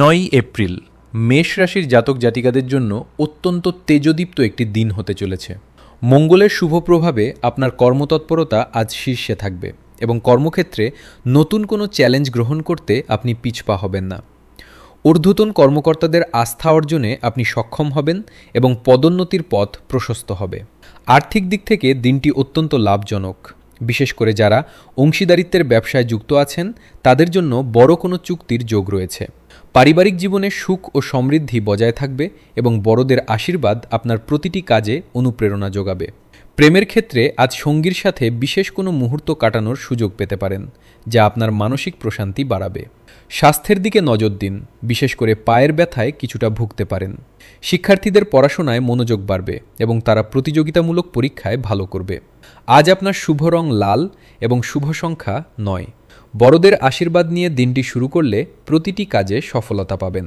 ৯ April মেষ রাশির জাতক জাতিকাদের জন্য অত্যন্ত তেজোদীপ্ত একটি দিন হতে চলেছে। মঙ্গলের শুভ প্রভাবে আপনার কর্মতৎপরতা আজ শীর্ষে থাকবে এবং কর্মক্ষেত্রে নতুন কোনো চ্যালেঞ্জ গ্রহণ করতে আপনি পিছপা হবেন না। ঊর্ধ্বতন কর্মকর্তাদের আস্থা অর্জনে আপনি সক্ষম হবেন এবং পদোন্নতির পথ প্রশস্ত হবে। আর্থিক দিক থেকে দিনটি অত্যন্ত লাভজনক, বিশেষ করে যারা অংশীদারিত্বের ব্যবসায় যুক্ত আছেন তাদের জন্য বড় কোনো চুক্তির যোগ রয়েছে। পারিবারিক জীবনে সুখ ও সমৃদ্ধি বজায় থাকবে এবং বড়দের আশীর্বাদ আপনার প্রতিটি কাজে অনুপ্রেরণা যোগাবে। প্রেমের ক্ষেত্রে আজ সঙ্গীর সাথে বিশেষ কোনো মুহূর্ত কাটানোর সুযোগ পেতে পারেন, যা আপনার মানসিক প্রশান্তি বাড়াবে। স্বাস্থ্যের দিকে নজর দিন, বিশেষ করে পায়ের ব্যথায় কিছুটা ভুগতে পারেন। শিক্ষার্থীদের পড়াশোনায় মনোযোগ বাড়বে এবং তারা প্রতিযোগিতামূলক পরীক্ষায় ভালো করবে। আজ আপনার শুভ রং লাল এবং শুভ সংখ্যা ৯। বড়দের আশীর্বাদ নিয়ে দিনটি শুরু করলে প্রতিটি কাজে সফলতা পাবেন।